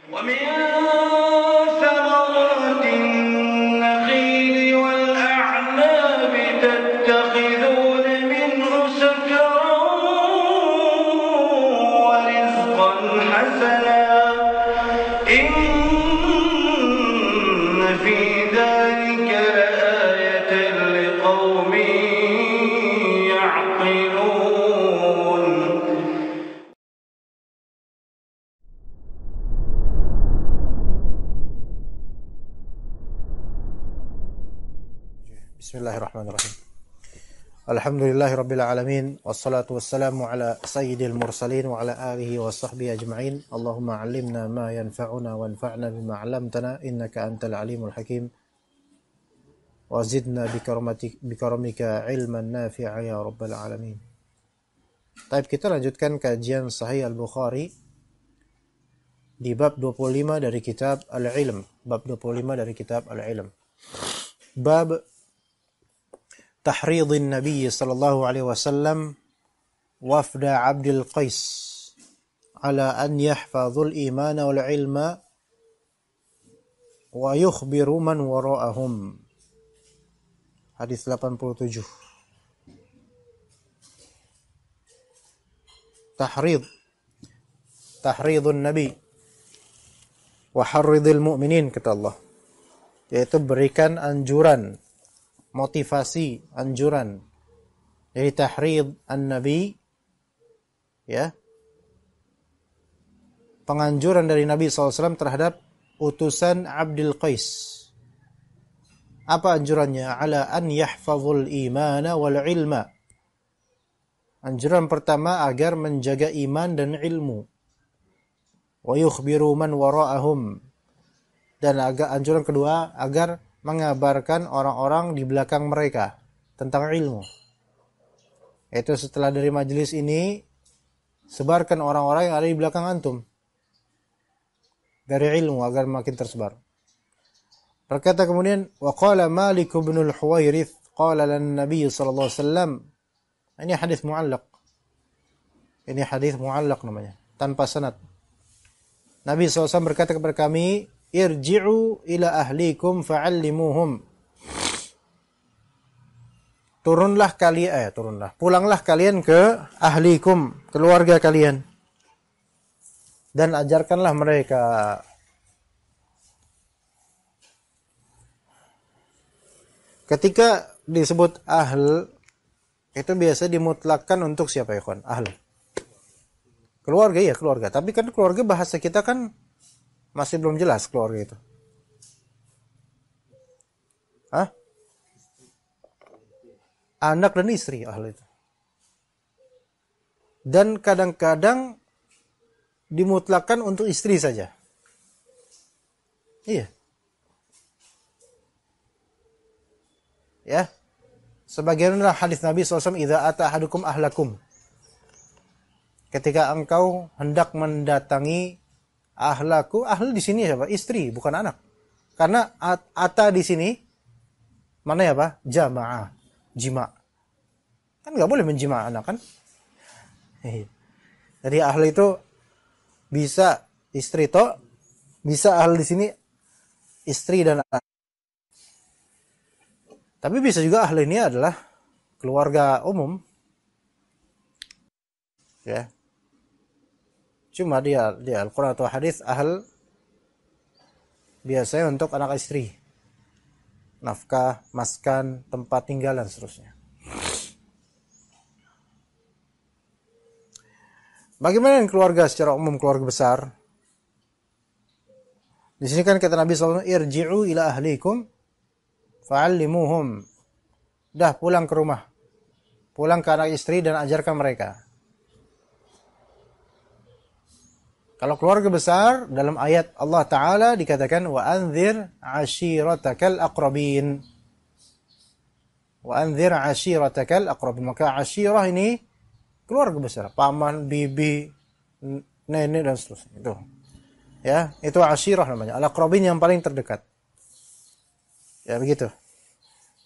ومن ثمرات النخيل والأعناب تتخذون منه سكرا ورزقا حسنا إن في ذلك لآية لقوم يعقلون. Bismillahirrahmanirrahim. Alhamdulillahirabbil alamin wassalatu wassalamu ala sayyidil mursalin wa ala alihi wa sahbihi ajma'in. Allahumma 'allimna ma yanfa'una wanfa'na bima 'allamtana innaka antal alimul hakim. Wa zidna bikaramika ilman nafi'a ya rabbal alamin. Baik, kita lanjutkan kajian Sahih Al-Bukhari di bab 25 dari kitab Al-Ilm. Bab 25 dari kitab Al-Ilm. Bab تحريض النبي صلى الله عليه وسلم وفد عبد القيس على أن يحفظوا الإيمان والعلم ويخبروا من وراءهم. Hadis 87. Tahridun Nabi wa harridil mu'minin, kata Allah, yaitu berikan anjuran, motivasi, anjuran. Jadi tahrid an-nabi, ya, penganjuran dari Nabi SAW terhadap utusan Abdul Qais. Apa anjurannya? Ala an yahfazul imana wal ilma. Anjuran pertama agar menjaga iman dan ilmu. Wa yukhbiru man wara'ahum. Dan anjuran kedua agar mengabarkan orang-orang di belakang mereka tentang ilmu. Itu setelah dari majelis ini, sebarkan orang-orang yang ada di belakang antum dari ilmu agar makin tersebar. Berkata kemudian, wa qala Malik bin al-Huwairith qala lan Nabi sallallahu alaihi wasallam. Ini hadis muallaq. Ini hadis muallaq namanya, tanpa sanad. Nabi SAW berkata kepada kami, irji'u ila ahlikum fa'allimuhum. Pulanglah kalian ke ahlikum, keluarga kalian, dan ajarkanlah mereka. Ketika disebut ahl, itu biasa dimutlakkan untuk siapa ya kawan? Ahl. Keluarga, ya keluarga. Tapi kan keluarga bahasa kita kan masih belum jelas keluarga itu. Hah? Anak dan istri ahli itu. Dan kadang-kadang dimutlakkan untuk istri saja. Iya. Ya. Sebagaimana hadis Nabi SAW, idza ata ahadukum ahlakum. Ketika engkau hendak mendatangi ahlaku, ahl di sini siapa? Istri, bukan anak. Karena ata di sini mana ya, Pak? Jamaah, jima. Kan nggak boleh menjima anak kan? Jadi ahl itu bisa istri toh, bisa ahl di sini istri dan anak. Tapi bisa juga ahl ini adalah keluarga umum. Ya. Cuma dia Al-Quran atau hadis ahl biasanya untuk anak istri, nafkah, maskan, tempat tinggal dan seterusnya. Bagaimana dengan keluarga secara umum, keluarga besar? Di sini kan kata Nabi SAW, irji'u ila ahlikum fa'allimuhum. Dah pulang ke rumah, pulang ke anak istri dan ajarkan mereka. Kalau keluarga besar, dalam ayat Allah Ta'ala dikatakan, wa anzir ashiratakal aqrabin. Wa anzir ashiratakal aqrabin. Maka ashirah ini keluarga besar, paman, bibi, nenek dan seterusnya. Itu. Ya, itu ashirah namanya. Al-aqrabin yang paling terdekat. Ya, begitu.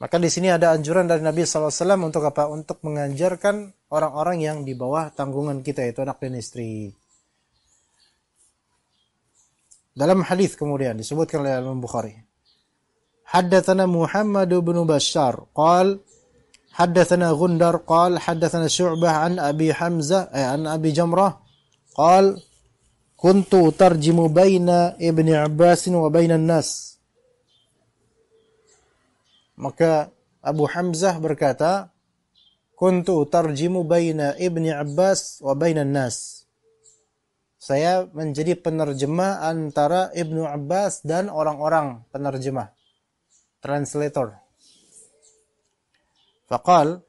Maka di sini ada anjuran dari Nabi SAW untuk apa? Untuk mengajarkan orang-orang yang di bawah tanggungan kita, itu anak dan istri. Dalam hadis kemudian disebutkan oleh Al-Bukhari. Haddatsana Muhammad bin Bashar qala haddatsana Gundar qala haddatsana Syu'bah an Abi Hamzah an Abi Jamrah qala kuntu tarjimu baina Ibni Abbas wa baina nas. Maka Abu Hamzah berkata, kuntu tarjimu baina Ibni Abbas wa baina nas. Saya menjadi penerjemah antara Ibnu Abbas dan orang-orang penerjemah, translator. Faqal,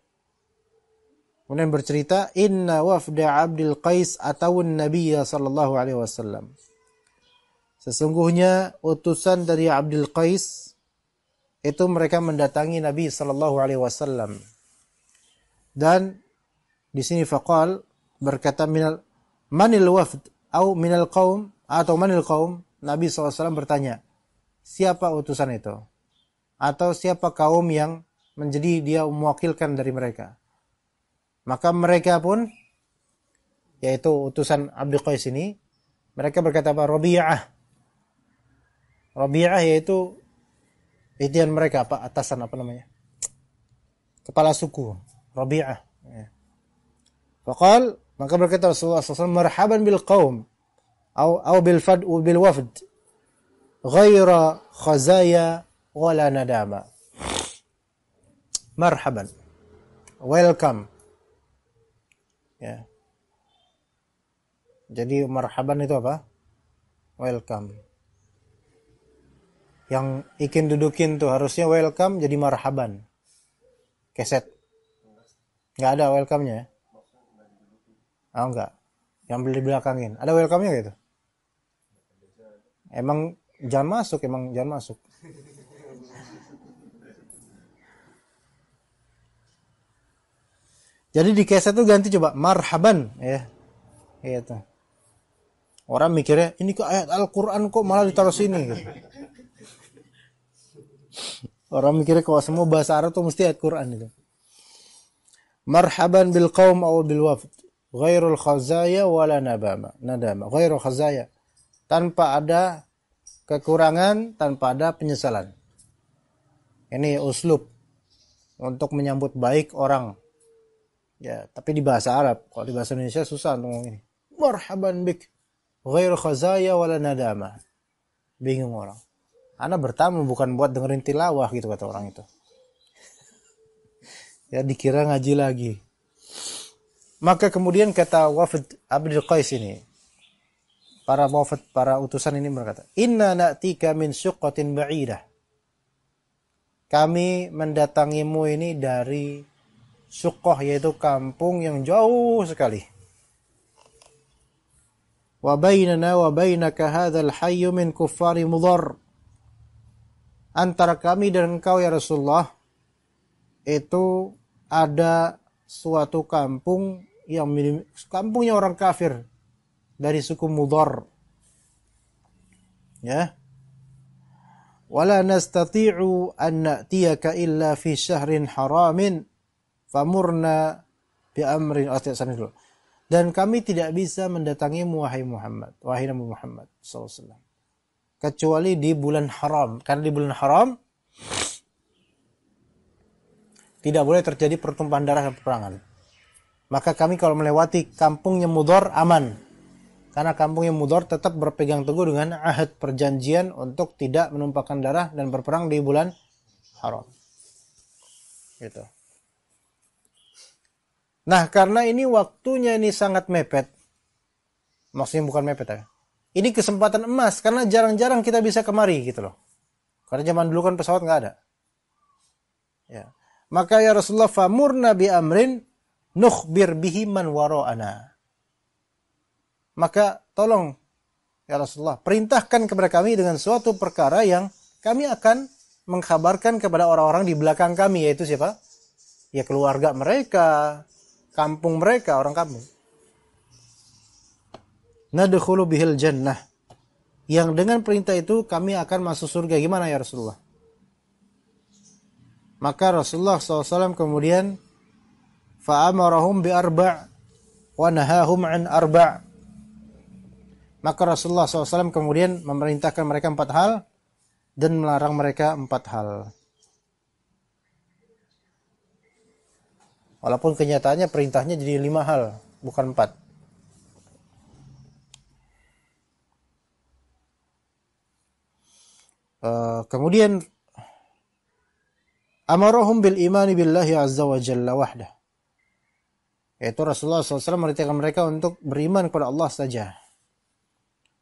kemudian bercerita, inna wafda Abdul Qais atawun Nabiyya sallallahu alaihi wasallam. Sesungguhnya utusan dari Abdul Qais itu mereka mendatangi Nabi sallallahu alaihi wasallam. Dan di sini faqal berkata manil wafd atau minal qaum atau manil qaum, Nabi SAW bertanya, siapa utusan itu? Atau siapa kaum yang menjadi dia mewakilkan dari mereka? Maka mereka pun, yaitu utusan Abdul Qais ini, mereka berkata apa? Rabi'ah. Rabi'ah yaitu itian mereka, apa? Atasan, apa namanya? Kepala suku. Rabi'ah. Faqal, maka berkata Rasulullah SAW, marhaban bil qaum atau bil wafd ghaira khazaya wala nadama. Marhaban, welcome. Ya. Jadi marhaban itu apa? Welcome. Yang ikin dudukin tuh harusnya welcome jadi marhaban. Keset. Nggak ada welcome-nya. Oh enggak. Yang beli belakangin. Ada welcome-nya gitu? Emang jangan masuk. Jadi di keset tuh ganti coba marhaban ya. Gitu. Orang mikirnya ini kok ayat Al-Qur'an kok malah ditaruh sini gitu. Orang mikirnya kalau semua bahasa Arab tuh mesti ayat Qur'an itu. Marhaban bil qaum aw bil wafd ghairul khazaya wala nadama. Ghairul khazaya, tanpa ada kekurangan, tanpa ada penyesalan. Ini uslub untuk menyambut baik orang. Ya, tapi di bahasa Arab, kalau di bahasa Indonesia susah ngomong ini. Marhaban bik ghairul khazaya wala nadama. Bingung orang. Ana bertamu bukan buat dengerin tilawah gitu kata orang itu. Ya dikira ngaji lagi. Maka kemudian kata wafd Abdul Qais ini, para wafd, para utusan ini berkata, inna na'tika min syuqqatin ba'idah. Kami mendatangimu ini dari syuqqah, yaitu kampung yang jauh sekali. Wa bainana wa bainaka hadzal hayy min kuffari Mudhar. Antara kami dan engkau ya Rasulullah itu ada suatu kampung yang kampungnya orang kafir dari suku Mudhar. Ya. Wala nastati'u an na'tiyaka illa fi syahrin haramin famurna bi amrin dulu. Dan kami tidak bisa mendatangimu wahai Muhammad, wahai Nabi Muhammad sallallahu alaihi wasallam, kecuali di bulan haram. Karena di bulan haram tidak boleh terjadi pertumpahan darah dan peperangan. Maka kami kalau melewati kampungnya Mudhar aman. Karena kampungnya Mudhar tetap berpegang teguh dengan ahad perjanjian untuk tidak menumpahkan darah dan berperang di bulan haram. Gitu. Nah, karena ini waktunya ini sangat mepet. Maksudnya bukan mepet ya. Ini kesempatan emas karena jarang-jarang kita bisa kemari gitu loh. Karena zaman dulu kan pesawat nggak ada. Ya. Maka ya Rasulullah famurna bi amrin nukhbir bihi man wara'ana. Maka tolong ya Rasulullah, perintahkan kepada kami dengan suatu perkara yang kami akan mengkhabarkan kepada orang-orang di belakang kami, yaitu siapa? Ya keluarga mereka, kampung mereka, orang kampung. Nadkhulu bihil jannah. Yang dengan perintah itu kami akan masuk surga. Gimana ya Rasulullah? Maka Rasulullah SAW kemudian fa'amarahum bi arba' wa nahahum an arba'. Maka Rasulullah SAW kemudian memerintahkan mereka 4 hal dan melarang mereka 4 hal. Walaupun kenyataannya perintahnya jadi 5 hal, bukan 4. Kemudian amarahum bil imani billahi azza wa jalla wahdah. Yaitu Rasulullah SAW memerintahkan mereka untuk beriman kepada Allah saja.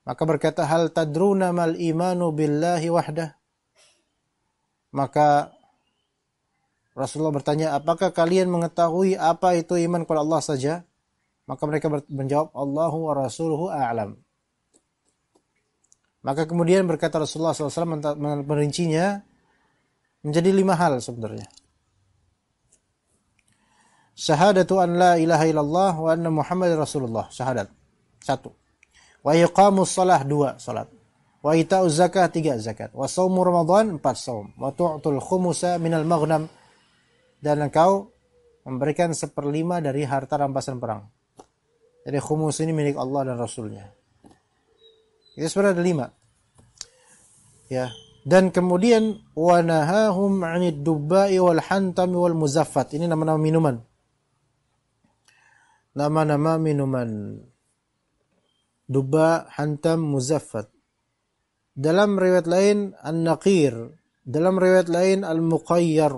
Maka berkata, hal tadruna mal imanu billahi wahdah. Maka Rasulullah bertanya, apakah kalian mengetahui apa itu iman kepada Allah saja? Maka mereka menjawab, Allahu wa rasuluhu a'lam. Maka kemudian berkata Rasulullah SAW merincinya menjadi 5 hal sebenarnya. Syahadatu an la ilaha illallah wa anna Muhammad Rasulullah. Syahadat. 1. Wa iqamus salah. 2. Salat. Wa ita'uz zakah. 3. Zakat. Wa saumu Ramadan. 4. Saum. Wa tu'tul khumusa minal maghnam. Dan engkau memberikan 1/5 dari harta rampasan perang. Jadi khumus ini milik Allah dan Rasulnya. Itu sebenarnya ada 5. Ya. Dan kemudian wa nahahum 'anid dubba'i wal hantami wal muzaffat. Ini nama-nama minuman. Nama-nama minuman. Dubba, hantam, muzaffat. Dalam riwayat lain an-naqir, dalam riwayat lain al-muqayyar.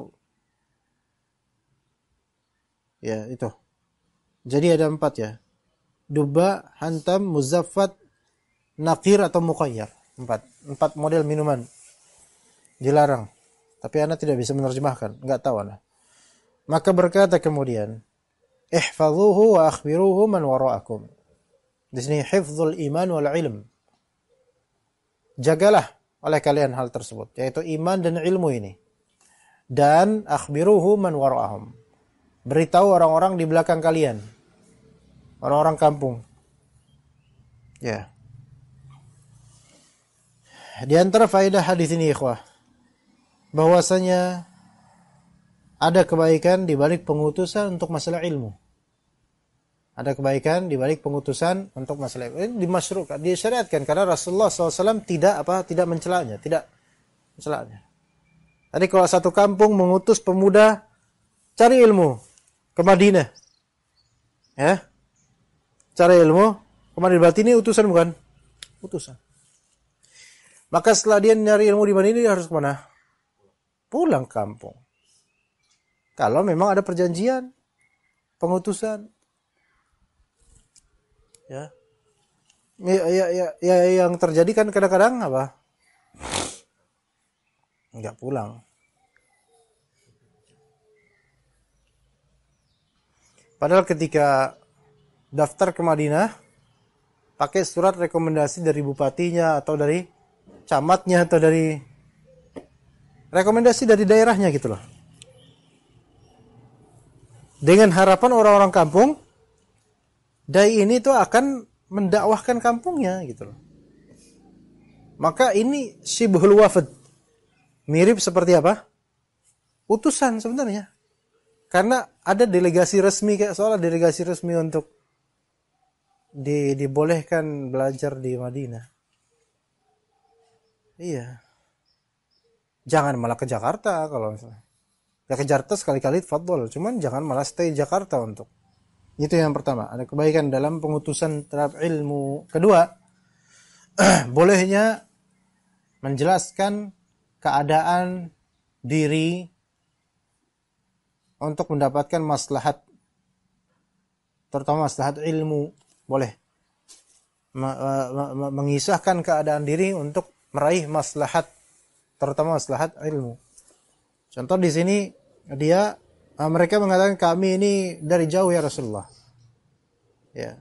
Ya, itu. Jadi ada 4 ya. Dubba, hantam, muzaffat, naqir atau muqayyar. 4 model minuman. Dilarang. Tapi Anda tidak bisa menerjemahkan, enggak tahu Anda. Maka berkata kemudian, ihfazuhu wa akhbiruhu man wara'akum. Di sini hifdzul iman wal ilm. Jagalah oleh kalian hal tersebut, yaitu iman dan ilmu ini. Dan akhbiruhu man wara'ahum. Beritahu orang-orang di belakang kalian. Orang-orang kampung. Ya. Di antara faedah hadis ini ikhwah, bahwasanya ada kebaikan di balik pengutusan untuk masalah ilmu. Ada kebaikan di balik pengutusan untuk masalah ilmu. Ini dimasyru'kan, disyariatkan karena Rasulullah SAW tidak mencelanya, tidak mencelanya. Tadi kalau satu kampung mengutus pemuda cari ilmu ke Madinah, ya, cari ilmu ke Madinah, berarti ini utusan bukan? Utusan. Maka setelah dia nyari ilmu di Madinah, dia harus kemana? Pulang kampung. Kalau memang ada perjanjian pengutusan, ya, yang terjadi kan kadang-kadang apa? Enggak pulang. Padahal ketika daftar ke Madinah, pakai surat rekomendasi dari bupatinya atau dari camatnya atau dari rekomendasi dari daerahnya gitu loh. Dengan harapan orang-orang kampung, dai ini tuh akan mendakwahkan kampungnya gitu loh. Maka ini syibhul wafd. Mirip seperti apa? Utusan sebenarnya. Karena ada delegasi resmi, kayak soal delegasi resmi untuk dibolehkan belajar di Madinah. Iya. Jangan malah ke Jakarta kalau misalnya. Ya ke Jakarta sekali-kali tafadhol, cuman jangan malah stay Jakarta untuk. Itu yang pertama, ada kebaikan dalam pengutusan terhadap ilmu. Kedua, bolehnya menjelaskan keadaan diri untuk mendapatkan maslahat, terutama maslahat ilmu, boleh. Mengisahkan keadaan diri untuk meraih maslahat, terutama maslahat ilmu. Contoh di sini mereka mengatakan kami ini dari jauh ya Rasulullah. Ya.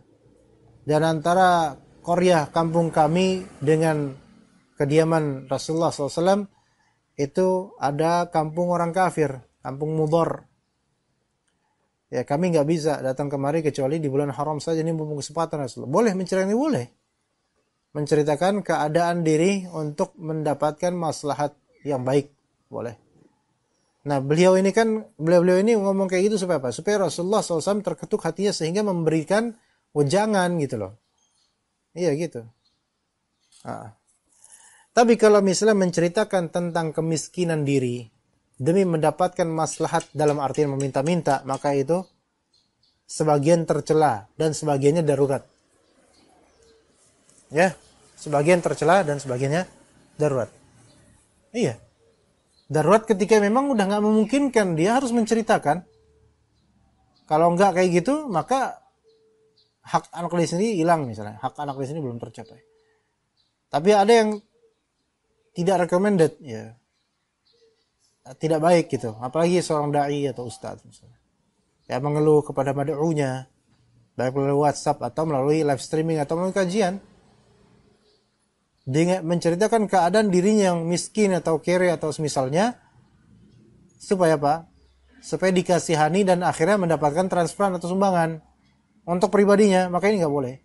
Dan antara qaryah kampung kami dengan kediaman Rasulullah SAW itu ada kampung orang kafir, kampung Mudhar. Ya, kami nggak bisa datang kemari kecuali di bulan haram saja, ini mumpung kesempatan Rasulullah. Boleh menceritakan, boleh. Menceritakan keadaan diri untuk mendapatkan maslahat yang baik, boleh. Nah, beliau ini ngomong kayak gitu supaya apa? Supaya Rasulullah SAW terketuk hatinya sehingga memberikan wejangan gitu loh. Iya gitu. Ah. Tapi kalau misalnya menceritakan tentang kemiskinan diri demi mendapatkan maslahat dalam artian meminta-minta, maka itu sebagian tercela dan sebagiannya darurat. Ya, sebagian tercela dan sebagiannya darurat. Iya. Darurat ketika memang udah nggak memungkinkan, dia harus menceritakan. Kalau nggak kayak gitu, maka hak anak dia sendiri hilang misalnya. Hak anak dia sendiri belum tercapai. Tapi ada yang tidak recommended, ya, tidak baik gitu. Apalagi seorang dai atau ustadz misalnya, ya, mengeluh kepada mad'unya, baik melalui WhatsApp atau melalui live streaming atau melalui kajian, dengan menceritakan keadaan dirinya yang miskin atau kere atau semisalnya, supaya apa? Supaya dikasihani dan akhirnya mendapatkan transferan atau sumbangan untuk pribadinya, maka ini nggak boleh.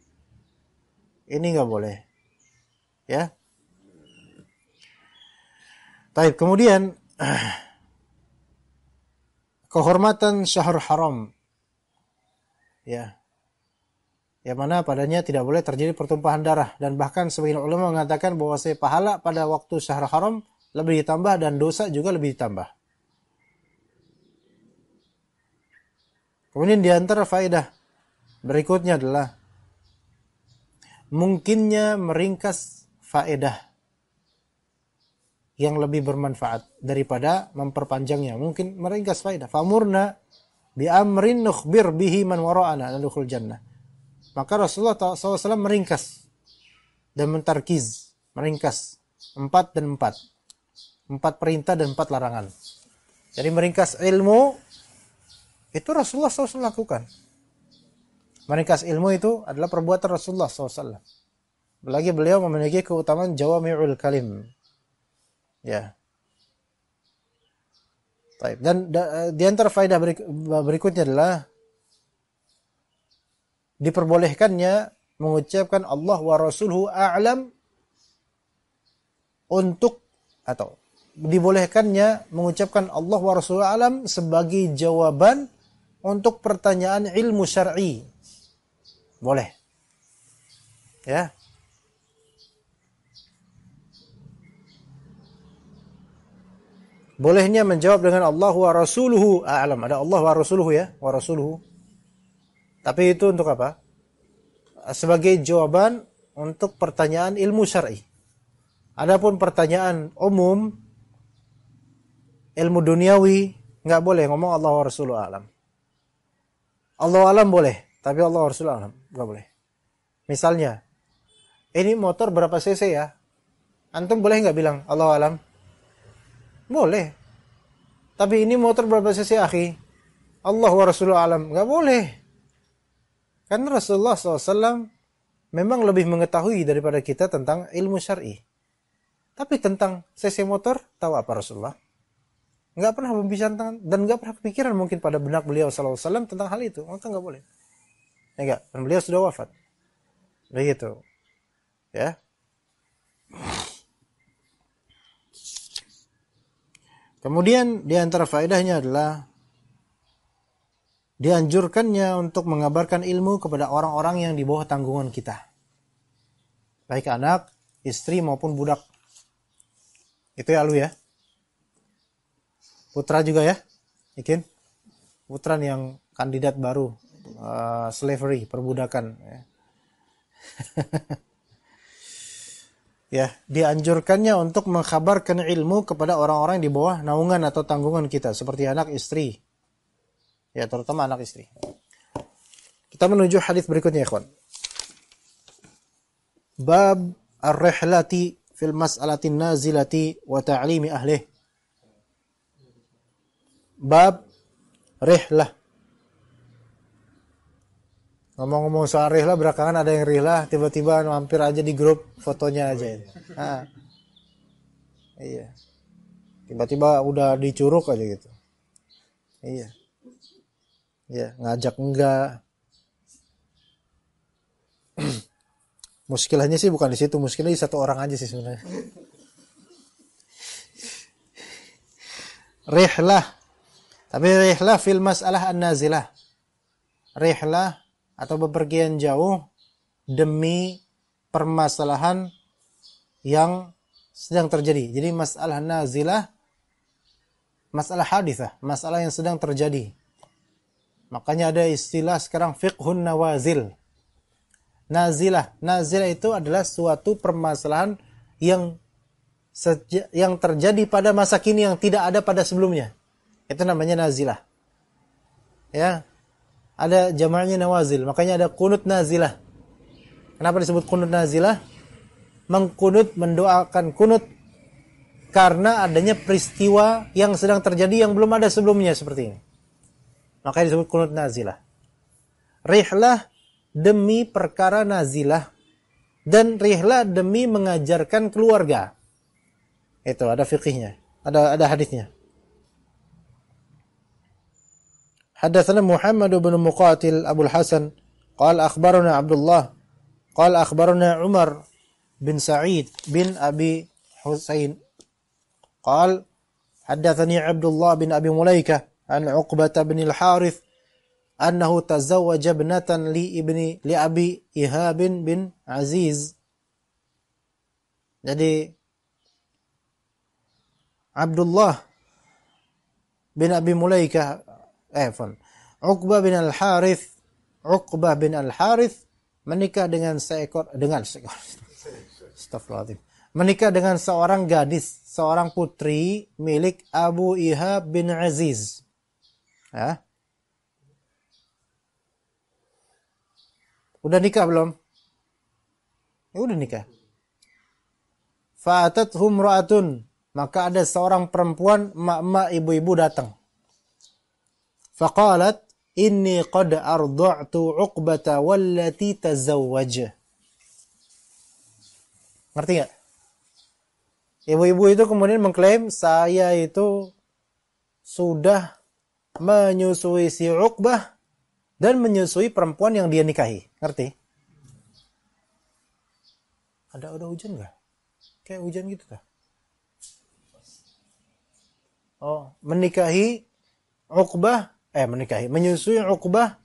Ini nggak boleh, ya. Baik, kemudian kehormatan syahrul haram, ya, yang mana padanya tidak boleh terjadi pertumpahan darah, dan bahkan sebagian ulama mengatakan bahwa pahala pada waktu syahrul haram lebih ditambah dan dosa juga lebih ditambah. Kemudian di antara faedah berikutnya adalah mungkinnya meringkas faedah yang lebih bermanfaat daripada memperpanjangnya. Mungkin meringkas faedah. Famurna bi amrin nukhbir bihi man wara'ana nadkhul jannah. Maka Rasulullah SAW meringkas dan mentarkiz, meringkas 4 dan 4. 4 perintah dan 4 larangan. Jadi meringkas ilmu itu Rasulullah SAW lakukan. Meringkas ilmu itu adalah perbuatan Rasulullah SAW. Apalagi beliau memiliki keutamaan jawami'ul kalim. Ya. Baik. Dan di antara faedah berikutnya adalah diperbolehkannya mengucapkan Allah wa rasuluhu a'lam untuk, atau dibolehkannya mengucapkan Allah wa rasuluhu a'lam sebagai jawaban untuk pertanyaan ilmu syar'i. Boleh. Ya. Bolehnya menjawab dengan Allah wa rasuluhu a'lam. Ada Allah wa rasuluhu, ya, wa rasuluhu. Tapi itu untuk apa? Sebagai jawaban untuk pertanyaan ilmu syar'i. Adapun pertanyaan umum, ilmu duniawi, nggak boleh ngomong Allah wa rasuluhu a'lam. Allah a'lam boleh, tapi Allah wa rasuluhu a'lam nggak boleh. Misalnya, ini motor berapa cc ya? Antum boleh nggak bilang Allah a'lam? Boleh. Tapi ini motor berapa cc, akhi? Allah wa rasuluhu a'lam. Nggak boleh. Karena Rasulullah SAW memang lebih mengetahui daripada kita tentang ilmu syar'i. Tapi tentang cc motor, tahu apa Rasulullah? Nggak pernah membicarakan dan nggak pernah kepikiran mungkin pada benak beliau SAW tentang hal itu. Maka nggak boleh. Ya nggak? Dan beliau sudah wafat. Begitu. Ya. Kemudian di antara faedahnya adalah dianjurkannya untuk mengabarkan ilmu kepada orang-orang yang di bawah tanggungan kita. Baik anak, istri maupun budak. Itu ya lu ya. Putra juga ya. Ikin. Putra yang kandidat baru. Slavery, perbudakan. Ya. Ya, dianjurkannya untuk mengkhabarkan ilmu kepada orang-orang di bawah naungan atau tanggungan kita, seperti anak, istri. Ya, terutama anak istri. Kita menuju hadis berikutnya, ikhwan. Bab ar-rihlati fil mas'alatin nazilati wa ta'limi ahlih. Bab rihlah. Ngomong-ngomong soal rihlah, belakangan ada yang rihlah, tiba-tiba mampir aja di grup fotonya aja. Nah, iya. Tiba-tiba udah dicuruk aja gitu. Iya. Iya, ngajak enggak. Muskilahnya sih bukan di situ, muskilahnya satu orang aja sih sebenarnya. Rihlah. Tapi rihlah fil mas'alah an-nazilah. Rihlah atau bepergian jauh demi permasalahan yang sedang terjadi. Jadi masalah nazilah, masalah hadithah, masalah yang sedang terjadi. Makanya ada istilah sekarang fiqhun nawazil. Nazilah itu adalah suatu permasalahan yang terjadi pada masa kini yang tidak ada pada sebelumnya. Itu namanya nazilah. Ya. Ada jamaknya nawazil, makanya ada kunut nazilah. Kenapa disebut kunut nazilah? Mengkunut, mendoakan kunut karena adanya peristiwa yang sedang terjadi yang belum ada sebelumnya seperti ini. Makanya disebut kunut nazilah. Rihlah demi perkara nazilah dan rihlah demi mengajarkan keluarga. Itu ada fiqihnya, ada hadisnya. Hadatsana Muhammad bin Muqatil Abu Hasan qala akhbarana Abdullah qala akhbarana Umar bin Sa'id bin Abi Husain qala hadatsani Abdullah bin Abi Mulaikah an Uqbah bin al-Harith annahu tazawwaja ibnatan li Abi Ihab bin Aziz. Jadi Abdullah bin Abi Mulaikah Uqbah bin Al-Harith menikah dengan seekor Astagfirullahaladzim. Menikah dengan seorang gadis, seorang putri milik Abu Ihab bin Aziz. Ya. Udah nikah belum? Ya udah nikah. Fa'atathum ra'atun, maka ada seorang perempuan, emak-emak, ibu-ibu datang. Faqalat inni qad arda'tu Uqbata wallati tazawwaj. Ngerti enggak? Ibu-ibu itu kemudian mengklaim saya itu sudah menyusui si Uqbah dan menyusui perempuan yang dia nikahi. Ngerti? Ada hujan enggak? Kayak hujan gitu kah? Oh, menyusui Uqbah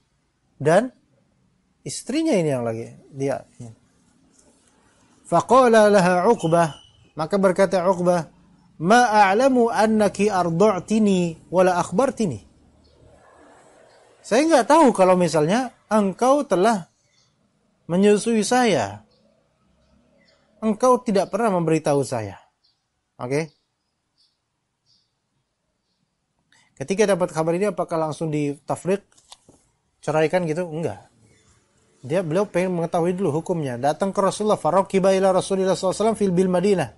dan istrinya ini yang lagi dia. Faqala laha Uqbah, maka berkata Uqbah, ma a'lamu annaki arda'tini wala akhbartini. Saya enggak tahu kalau misalnya engkau telah menyusui saya. Engkau tidak pernah memberitahu saya. Oke? Ketika dapat kabar ini apakah langsung ditafriq, ceraikan gitu? Enggak. Beliau pengen mengetahui dulu hukumnya. Datang ke Rasulullah, faraqiba ila Rasulillah SAW fil bil Madinah.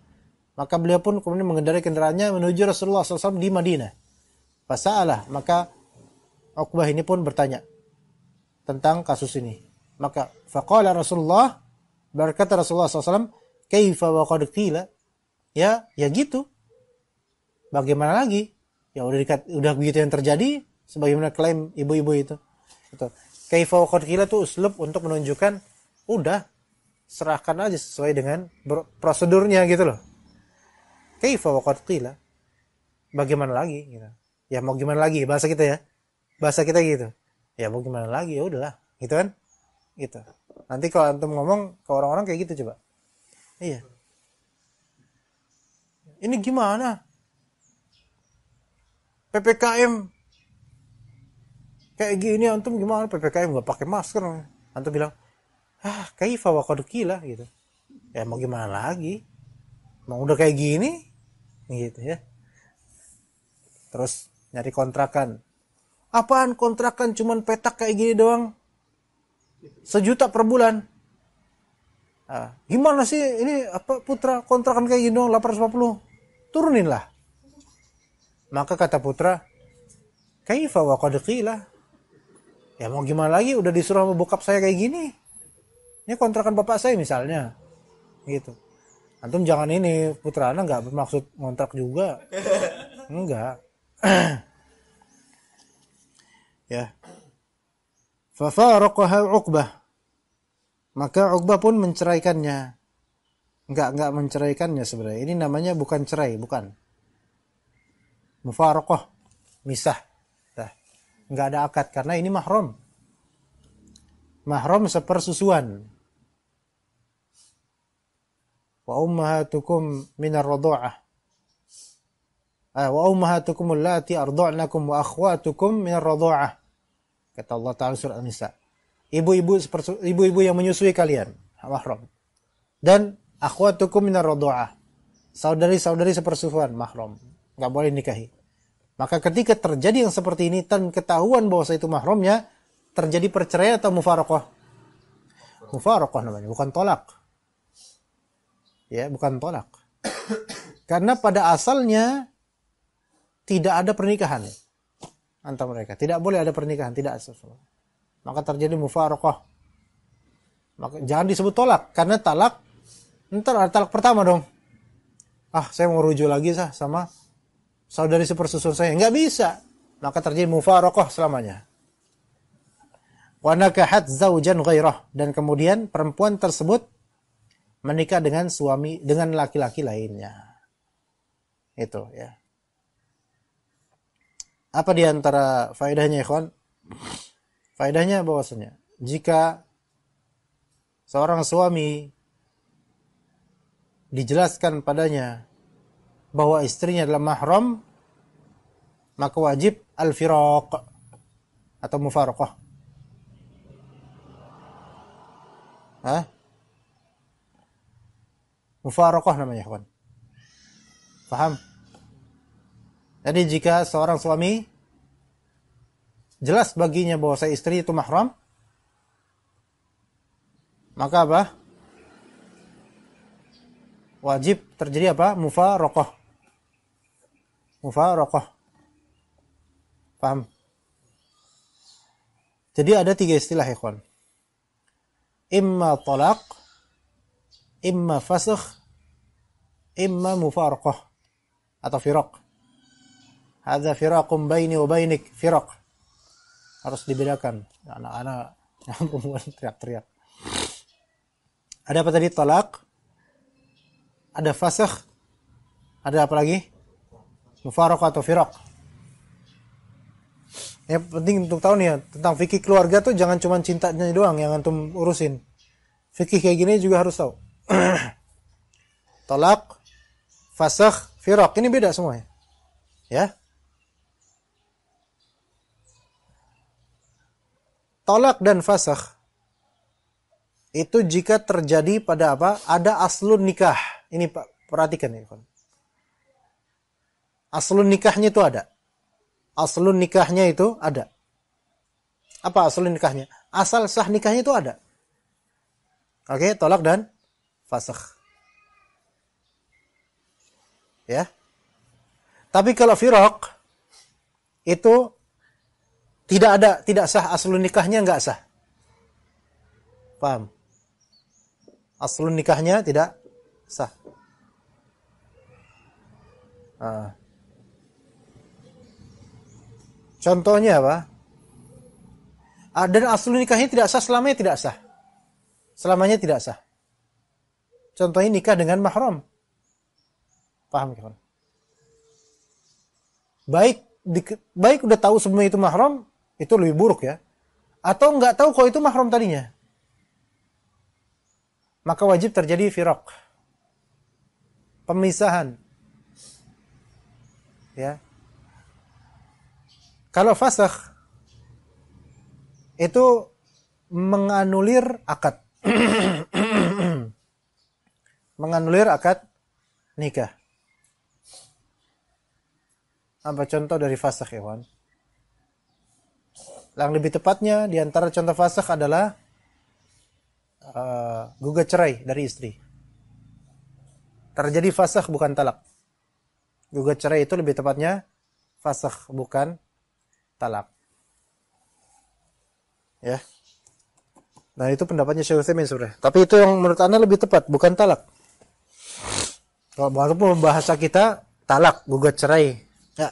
Maka beliau pun kemudian mengendarai kendaraannya menuju Rasulullah SAW di Madinah. Fasa'alah, maka Uqbah ini pun bertanya tentang kasus ini. Maka faqala Rasulullah, berkata Rasulullah SAW, kaifa wa qad qila? Ya gitu. Bagaimana lagi? Ya udah begitu yang terjadi sebagaimana klaim ibu-ibu itu. Itu. Kaifa wa qad qila itu uslub untuk menunjukkan udah serahkan aja sesuai dengan prosedurnya gitu loh. Kaifa wa qad qila? Bagaimana lagi gitu. Ya mau gimana lagi bahasa kita ya. Bahasa kita gitu. Ya mau gimana lagi ya udahlah, gitu kan? Gitu. Nanti kalau antum ngomong ke orang-orang kayak gitu coba. Iya. Ini gimana? PPKM kayak gini antum gimana? PPKM enggak pakai masker. Antum bilang, kaifa wa qad qila gitu. Ya mau gimana lagi? Mau udah kayak gini gitu ya. Terus nyari kontrakan. Apaan kontrakan cuman petak kayak gini doang? 1 juta per bulan. Gimana sih ini Putra kontrakan kayak gini doang 850. Turuninlah. Maka kata Putra, kaifa wa qad qila? Ya mau gimana lagi, udah disuruh sama bokap saya kayak gini. Ini kontrakan bapak saya misalnya. Gitu. Antum jangan ini, Putra anak enggak bermaksud ngontrak juga. Enggak. Ya. Fa faraqaha Uqbah. Maka Uqbah pun menceraikannya. Enggak menceraikannya sebenarnya. Ini namanya bukan cerai, bukan. Mufaraqah, misah. Enggak ada akad karena ini mahram. Mahram sepersusuan. wa ummahatukum minar radha'ah. Wa ummahatukum allati arda'nakum wa akhwatukum minar radha'ah. Kata Allah Ta'ala surah An-Nisa. Ibu-ibu yang menyusui kalian, mahram. Dan akhwatukum minar radha'ah. Saudari-saudari sepersusuan, mahram. Enggak boleh nikahi. Maka ketika terjadi yang seperti ini dan ketahuan bahwa itu mahramnya, terjadi perceraian atau mufaraqah? Mufaraqah namanya, bukan tolak. Ya, bukan tolak. Karena pada asalnya tidak ada pernikahan antara mereka. Tidak boleh ada pernikahan, tidak asal. Maka terjadi mufaraqah. Maka jangan disebut tolak, karena talak ntar ada talak pertama dong. Saya mau rujuk lagi sama saudari sepersusuan saya. Enggak bisa. Maka terjadi mufaraqah selamanya. Wa nakahat zaujan ghairah, dan kemudian perempuan tersebut menikah dengan suami, dengan laki-laki lainnya. Itu ya. Apa di antara faedahnya, ikhwan? Faedahnya bahwasanya jika seorang suami dijelaskan padanya bahwa istrinya adalah mahram, maka wajib al-firaq atau mufaraqah. Mufaraqah namanya, kawan. Paham? Jadi jika seorang suami jelas baginya bahwa istri itu mahram, maka apa? Wajib terjadi apa? Mufaraqah. Mufaraqah. Paham? Jadi ada 3 istilah, ikhwan. Imma talaq, imma fasakh, imma mufaraqah atau firaq. Hadza firaqun baini wa bainik, firaq. Harus dibedakan. Anak-anak yang perempuan teriak-teriak. Ada apa tadi? Talaq, ada fasakh, ada apa lagi? Mufaraqah atau firaq. Yang penting untuk tahu nih ya, tentang fikih keluarga tuh jangan cuma cintanya doang yang antum urusin. Fikih kayak gini juga harus tahu. Talaq, fasakh, firaq, ini beda semuanya. Ya. Talaq dan fasakh itu jika terjadi pada apa? Ada aslun nikah. Ini Pak, perhatikan ya, kawan. Aslun nikahnya itu ada. Aslun nikahnya itu ada. Apa aslun nikahnya? Asal sah nikahnya itu ada. Oke, talak dan fasakh. Ya. Tapi kalau firaq itu tidak ada, tidak sah, aslun nikahnya enggak sah. Paham? Aslun nikahnya tidak sah. Contohnya apa? Dan aslun nikahnya tidak sah, selamanya tidak sah. Selamanya tidak sah. Contohnya nikah dengan mahram. Paham kan? Baik udah tahu sebenarnya itu mahram, itu lebih buruk ya. Atau nggak tahu kalau itu mahram tadinya. Maka wajib terjadi firaq. Pemisahan. Ya. Kalau fasakh itu menganulir akad. Menganulir akad nikah. Apa contoh dari fasakh, ya, Wan? Yang lebih tepatnya di antara contoh fasakh adalah gugat cerai dari istri. Terjadi fasakh bukan talak. Gugat cerai itu lebih tepatnya fasakh bukan talak. Ya. Nah, itu pendapatnya Syekh Utsaimin sebenarnya. Tapi itu yang menurut Anda lebih tepat, bukan talak. Kalau walaupun bahasa kita talak, gugat cerai. Ya.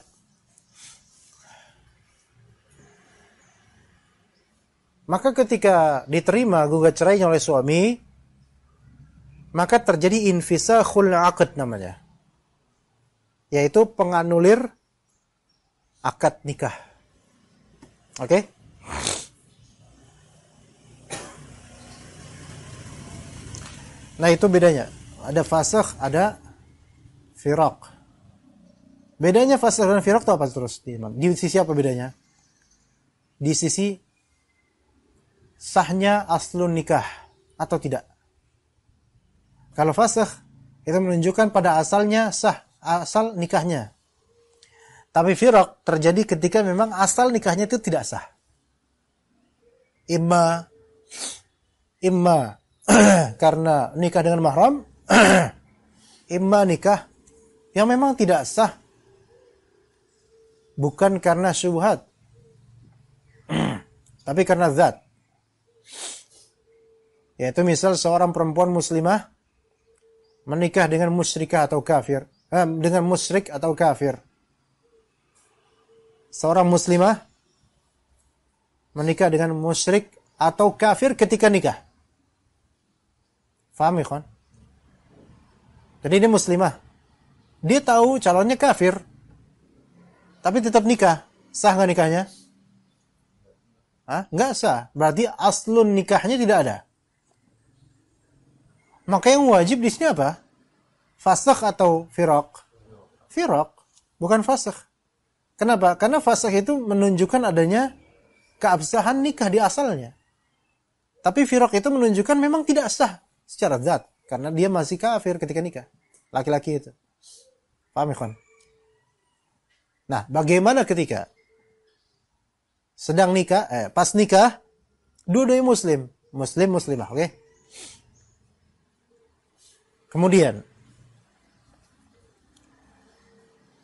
Maka ketika diterima gugat cerainya oleh suami, maka terjadi infisakhul aqd namanya. Yaitu penganulir akad nikah. Oke? Nah, itu bedanya. Ada fasakh, ada firaq. Bedanya fasakh dan firaq itu apa terus? Di sisi apa bedanya? Di sisi sahnya aslun nikah atau tidak. Kalau fasakh itu menunjukkan pada asalnya sah, asal nikahnya. Tapi firaq terjadi ketika memang asal nikahnya itu tidak sah. Imma karena nikah dengan mahram, imma nikah yang memang tidak sah bukan karena syubhat, tapi karena zat. Yaitu misal seorang perempuan muslimah menikah dengan musyrikah atau kafir, dengan musyrik atau kafir. Seorang muslimah menikah dengan musyrik atau kafir ketika nikah. Faham ya, kawan? Jadi ini muslimah. Dia tahu calonnya kafir, tapi tetap nikah. Sah nggak nikahnya? Nggak sah. Berarti aslun nikahnya tidak ada. Maka yang wajib di sini apa? Fasakh atau firaq? Firaq, bukan fasakh. Kenapa? Karena fasakh itu menunjukkan adanya keabsahan nikah di asalnya. Tapi firaq itu menunjukkan memang tidak sah secara zat, karena dia masih kafir ketika nikah. Laki-laki itu. Paham ya, kawan? Nah, bagaimana ketika sedang nikah, pas nikah, dua-duanya muslimah, oke? Kemudian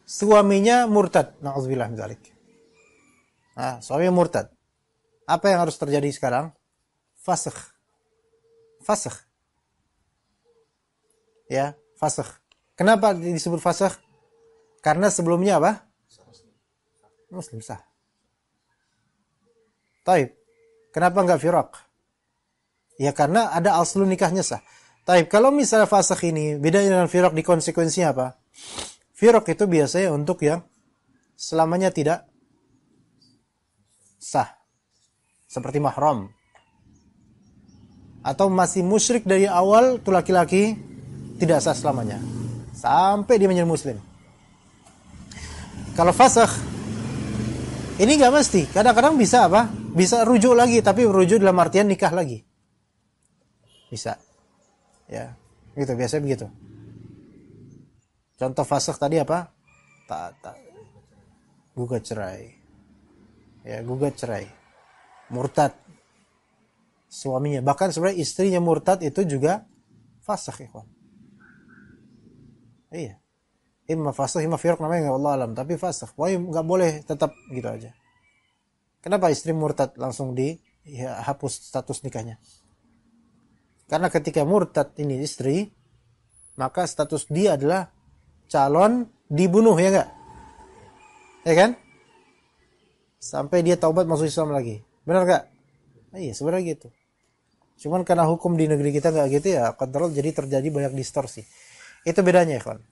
suaminya murtad, na'udzubillah min dzalik. Suaminya murtad. Apa yang harus terjadi sekarang? Fasakh. Ya, fasakh. Kenapa disebut fasakh? Karena sebelumnya apa? Muslim sah. Taib. Kenapa enggak firaq? Ya karena ada aslun nikahnya sah. Taib, kalau misalnya fasakh ini bedanya dengan firaq di konsekuensinya apa? Firaq itu biasanya untuk yang selamanya tidak sah. Seperti mahram. Atau masih musyrik dari awal, tuh laki-laki tidak sah selamanya. Sampai dia menjadi muslim. Kalau fasakh, ini nggak mesti. Kadang-kadang bisa apa? Bisa rujuk lagi, tapi rujuk dalam artian nikah lagi. Bisa. Ya, gitu, biasanya begitu. Contoh fasakh tadi apa? Gugat cerai. Ya, gugat cerai. Murtad. Suaminya, bahkan sebenarnya istrinya murtad itu juga fasakh, ikhwan. Iya. Imma fasakh, imma firaq, namanya Allah alam, tapi fasakh. Wah, enggak boleh tetap gitu aja. Kenapa istri murtad langsung hapus status nikahnya? Karena ketika murtad ini istri, maka status dia adalah calon dibunuh, ya enggak? Ya kan? Sampai dia taubat masuk Islam lagi. Benar enggak? Iya, sebenarnya gitu. Cuman karena hukum di negeri kita enggak gitu ya, kontrol, jadi terjadi banyak distorsi. Itu bedanya, ya kawan.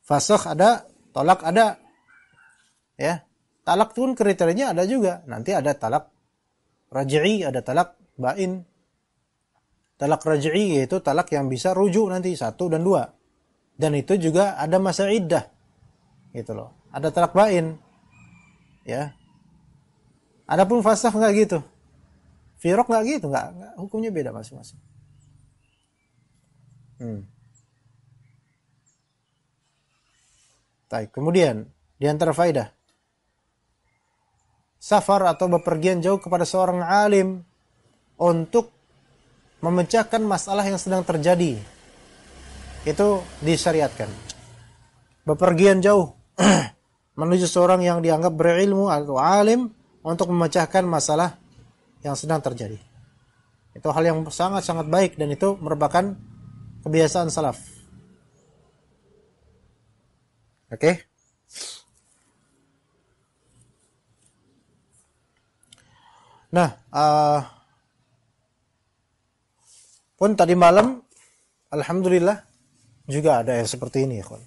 Fasakh ada, tolak ada. Ya. Talak pun kriterianya ada juga. Nanti ada talak raj'i, ada talak bain. Talak raj'i yaitu talak yang bisa rujuk nanti 1 dan 2. Dan itu juga ada masa iddah. Gitu loh. Ada talak bain. Ya. Adapun fasakh enggak gitu. Firaq enggak gitu, enggak, hukumnya beda masing-masing. Baik, kemudian di antara faedah safar atau bepergian jauh kepada seorang alim untuk memecahkan masalah yang sedang terjadi itu disyariatkan. Bepergian jauh menuju seorang yang dianggap berilmu atau alim untuk memecahkan masalah yang sedang terjadi. Itu hal yang sangat-sangat baik dan itu merupakan kebiasaan salaf. Oke. Nah, pun tadi malam alhamdulillah juga ada yang seperti ini, ikhwan.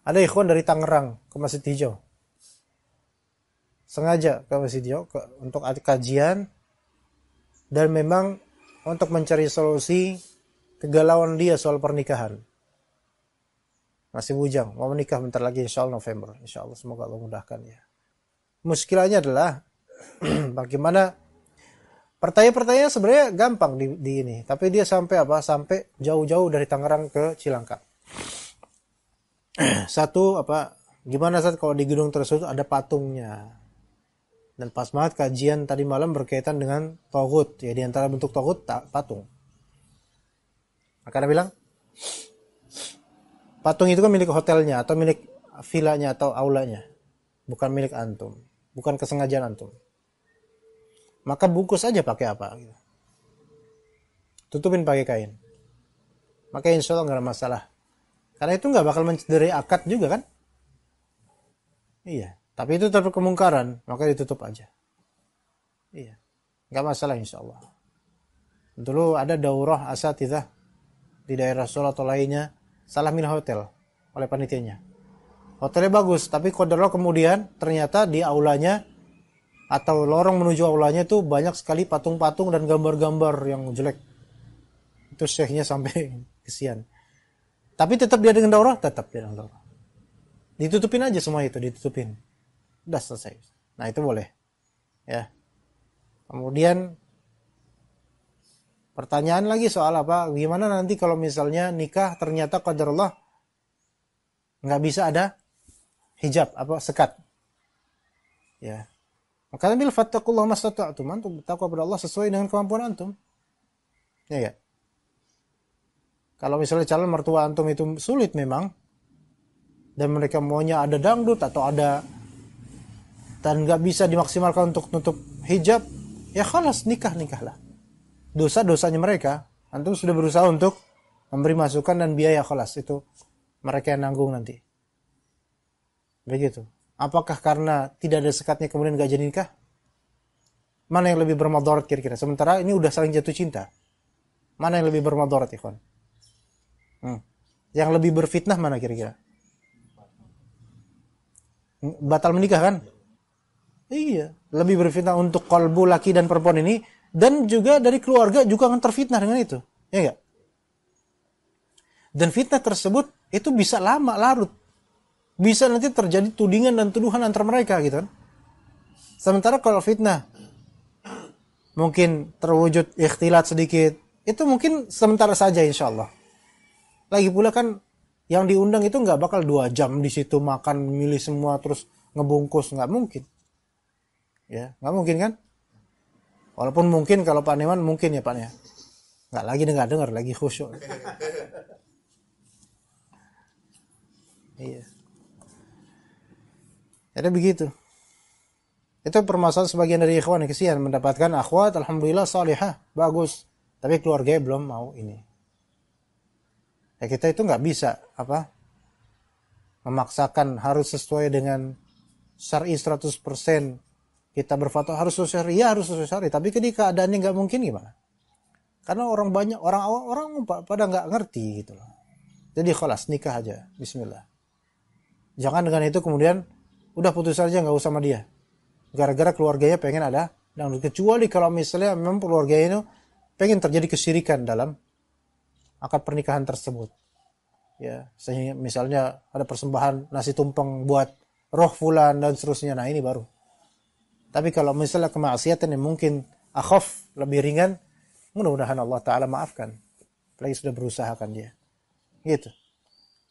Ada ikhwan dari Tangerang ke Masjid Hijau. Sengaja ke Masjid Hijau untuk kajian dan memang untuk mencari solusi kegalauan dia soal pernikahan. Masih bujang, mau menikah bentar lagi insya Allah November. Insya Allah semoga Allah mudahkan ya. Muskilahnya adalah bagaimana pertanyaan-pertanyaan sebenarnya gampang di ini, tapi dia sampai apa? Sampai jauh-jauh dari Tangerang ke Cilangkap. Satu apa? Gimana saat kalau di gedung tersebut ada patungnya? Dan pas banget kajian tadi malam berkaitan dengan togut, ya di antara bentuk togut patung. Maka dia bilang, patung itu kan milik hotelnya atau milik villanya atau aulanya, bukan milik antum, bukan kesengajaan antum. Maka bungkus aja pakai apa? Gitu. Tutupin pakai kain. Maka insya Allah nggak ada masalah. Karena itu nggak bakal mencederai akad juga kan? Iya. Tapi itu tetap kemungkaran, maka ditutup aja. Iya. Nggak masalah insya Allah. Dulu ada daurah asatidzah di daerah Solo atau lainnya, salah milih hotel oleh panitianya. Hotelnya bagus, tapi qadarullah kemudian ternyata di aulanya atau lorong menuju aulanya itu banyak sekali patung-patung dan gambar-gambar yang jelek. Itu syekhnya sampai kesian. Tapi tetap dia dengan daurah, tetap dia dengan daurah. Ditutupin aja semua itu, ditutupin. Udah selesai. Nah itu boleh. Ya. Kemudian pertanyaan lagi soal apa? Gimana nanti kalau misalnya nikah ternyata qadarullah nggak bisa ada hijab apa sekat? Ya. Maka bil fattaqullaha mastata'tum, antum bertakwa kepada Allah sesuai dengan kemampuan antum. Ya enggak? Kalau misalnya calon mertua antum itu sulit memang dan mereka maunya ada dangdut atau ada dan nggak bisa dimaksimalkan untuk nutup hijab, ya khalas nikahlah. Dosa-dosanya mereka, antum sudah berusaha untuk memberi masukan dan biaya, khalas itu mereka yang nanggung nanti. Begitu. Apakah karena tidak ada sekatnya kemudian nggak jadi nikah? Mana yang lebih bermadarat kira-kira? Sementara ini udah saling jatuh cinta. Mana yang lebih bermadarat, ikhwan? Yang lebih berfitnah mana kira-kira? Batal menikah kan? Iya, lebih berfitnah untuk kalbu laki dan perempuan ini, dan juga dari keluarga juga akan terfitnah dengan itu, ya enggak? Dan fitnah tersebut itu bisa lama larut, bisa nanti terjadi tudingan dan tuduhan antara mereka gitu kan. Sementara kalau fitnah mungkin terwujud ikhtilat sedikit, itu mungkin sementara saja insya Allah. Lagi pula kan yang diundang itu nggak bakal 2 jam di situ makan milih semua terus ngebungkus, nggak mungkin. Ya, nggak mungkin kan? Walaupun mungkin kalau Pak Neman mungkin ya Pak ya. Nggak lagi dengar lagi khusyuk. Iya. Jadi begitu. Itu permasalahan sebagian dari ikhwan yang kesian mendapatkan akhwat alhamdulillah salihah, bagus. Tapi keluarganya belum mau ini. Ya kita itu nggak bisa apa? Memaksakan harus sesuai dengan syar'i 100%. Kita berfatwa harus sesuai syariah, harus sesuai syariah. Tapi ketika keadaannya nggak mungkin gimana? Karena orang banyak, orang pada nggak ngerti gitu loh. Jadi khalas nikah aja, bismillah. Jangan dengan itu kemudian udah putus aja nggak usah sama dia. Gara-gara keluarganya pengen ada dangdut. Kecuali kalau misalnya memang keluarganya itu pengen terjadi kesyirikan dalam akad pernikahan tersebut. Ya, sehingga misalnya ada persembahan nasi tumpeng buat roh fulan dan seterusnya. Nah ini baru. Tapi kalau misalnya kemaksiatan yang mungkin akhaf, lebih ringan, mudah-mudahan Allah Ta'ala maafkan. Apalagi sudah berusaha kan dia. Gitu.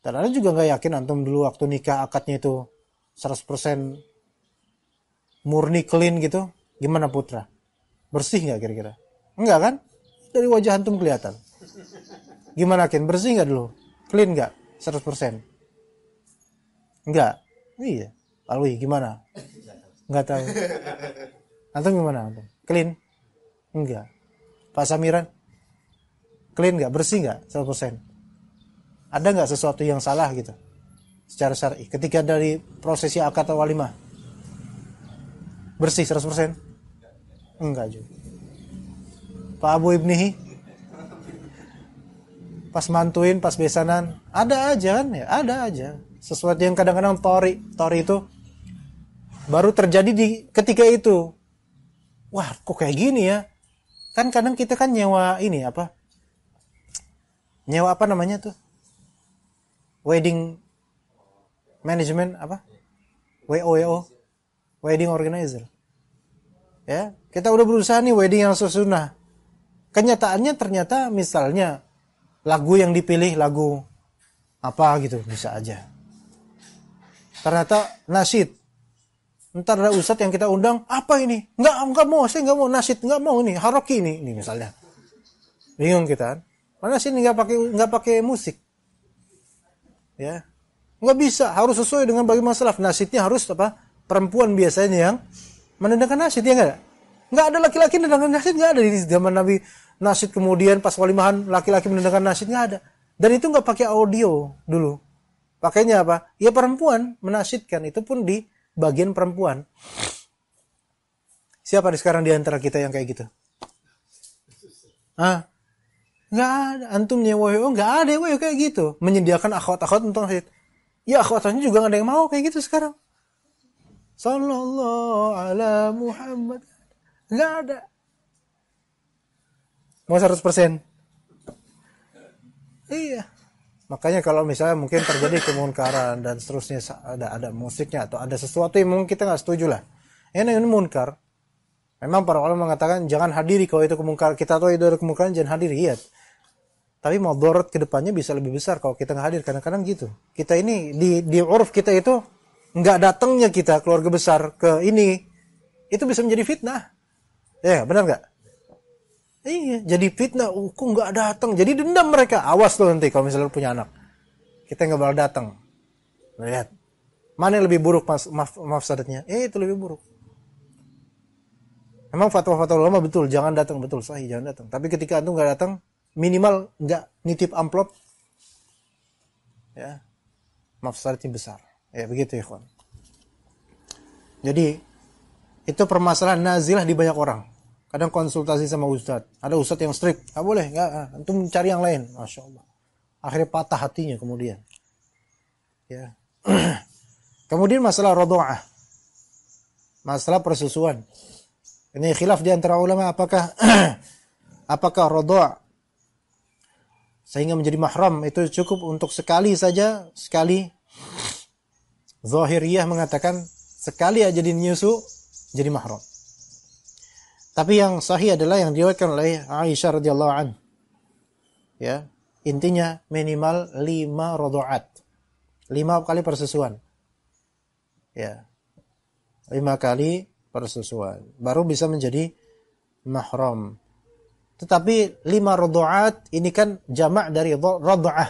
Dan ada juga gak yakin antum dulu waktu nikah akadnya itu 100% murni clean gitu. Gimana putra? Bersih gak kira-kira? Enggak kan? Dari wajah antum kelihatan. Gimana Ken? Bersih gak dulu? Clean gak? 100%? Enggak? Iya. Alwi gimana? Enggak tahu. Antum gimana antum? Clean? Enggak. Pak Samiran? Clean enggak? Bersih enggak? 100%. Ada enggak sesuatu yang salah gitu? Secara syar'i. Ketika dari prosesi akad atau walimah. Bersih 100%? Enggak juga. Pak Abu Ibnihi? Pas mantuin, pas besanan. Ada aja kan ya? Ada aja. Sesuatu yang kadang-kadang tori itu baru terjadi di ketika itu. Wah, kok kayak gini ya? Kan kadang kita kan nyewa ini apa? nyewa apa namanya tuh? Wedding management apa? WO, wedding organizer. Ya, kita udah berusaha nih wedding yang sesunnah. Kenyataannya ternyata misalnya lagu yang dipilih lagu apa gitu bisa aja. Ternyata nasyid. Ntar ada ustadz yang kita undang, apa ini? Enggak mau, saya enggak mau nasyid, enggak mau ini, haroki ini misalnya. Bingung kita kan? Mana sini enggak pakai musik. Ya. Enggak bisa, harus sesuai dengan bagaimana salaf. Nasyidnya harus apa? Perempuan biasanya yang mendengarkan nasyid, ya enggak? Enggak ada laki-laki mendengarkan nasyid, enggak ada di zaman Nabi. Nasyid kemudian pas walimahan laki-laki mendengarkan nasyid, enggak ada. Dan itu enggak pakai audio dulu. Pakainya apa? Ya perempuan menasyidkan, itu pun di bagian perempuan. Siapa sekarang di antara kita yang kayak gitu? Nggak ada. Antum nyewa nggak ada kayak gitu. Menyediakan akhwat-akhwat untuk nasyid. Ya akhwatnya juga nggak ada yang mau kayak gitu sekarang. Sallallahu ala Muhammad. Nggak ada. Mau 100%? Iya. Makanya kalau misalnya mungkin terjadi kemunkaran dan seterusnya, ada musiknya atau ada sesuatu yang mungkin kita nggak setuju lah. Ini munkar. Memang para ulama mengatakan jangan hadiri kalau itu kemungkaran. Kita tahu itu ada kemungkaran, jangan hadiri. Iya. Tapi mudarat ke depannya bisa lebih besar kalau kita nggak hadir. Kadang-kadang gitu. Kita ini di uruf kita itu nggak datangnya kita keluarga besar ke ini, itu bisa menjadi fitnah. Ya benar nggak? Iya, jadi fitnah, kok nggak datang. Jadi dendam mereka. Awas tuh nanti kalau misalnya punya anak. Kita nggak bakal datang. Lihat. Mana yang lebih buruk mafsadatnya? Itu lebih buruk. Memang fatwa-fatwa ulama betul, jangan datang, betul, sahih, jangan datang. Tapi ketika antum nggak datang, minimal nggak nitip amplop. Ya. Mafsadatnya besar. Ya, begitu ya, ikhwan. Jadi itu permasalahan nazilah di banyak orang. Kadang konsultasi sama ustadz. Ada ustadz yang strict. Nggak boleh. Nggak. Antum cari yang lain. Masya Allah. Akhirnya patah hatinya kemudian. Ya. Kemudian masalah rodo'ah. Masalah persusuan. Ini khilaf di antara ulama. Apakah rodo' sehingga menjadi mahram itu cukup untuk sekali saja. Sekali. Zahiriyah mengatakan sekali aja dinyusu jadi mahram. Tapi yang sahih adalah yang diriwayatkan oleh Aisyah radhiyallahu an. Ya, intinya minimal 5 radha'at. 5 kali persusuan. Ya. 5 kali persusuan baru bisa menjadi mahram. Tetapi 5 radha'at ini kan jamak dari radha'ah.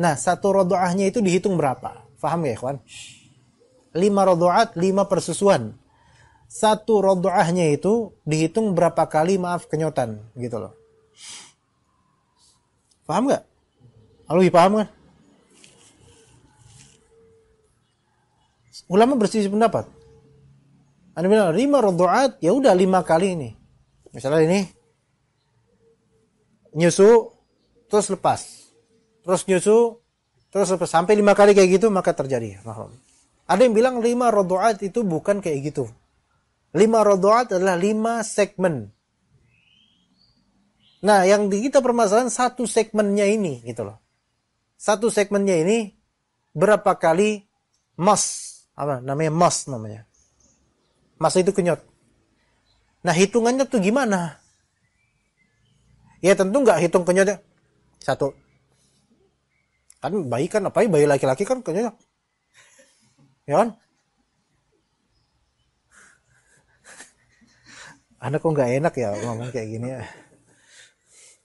Nah, satu radha'ahnya itu dihitung berapa? Paham ya, ikhwan? 5 radha'at, 5 persusuan. Satu radha'ahnya itu dihitung berapa kali kenyotan gitu loh. Paham nggak? Alwi paham kan? Ulama berselisih pendapat. Ada bilang 5 radha'at, ya udah 5 kali ini. Misalnya ini nyusu terus lepas. Terus nyusu terus lepas sampai 5 kali kayak gitu maka terjadi mahram. Ada yang bilang 5 radha'at itu bukan kayak gitu. 5 radha'at adalah 5 segmen. Nah, yang kita permasalahan satu segmennya ini gitu loh. Satu segmennya ini berapa kali mas, apa namanya, mas namanya. Mas itu kenyot. Nah, hitungannya tuh gimana? Ya tentu nggak hitung kenyotnya satu. Kan bayi kan apa? Bayi laki-laki kan kenyot. Ya kan? Anak kok nggak enak ya ngomong kayak gini ya.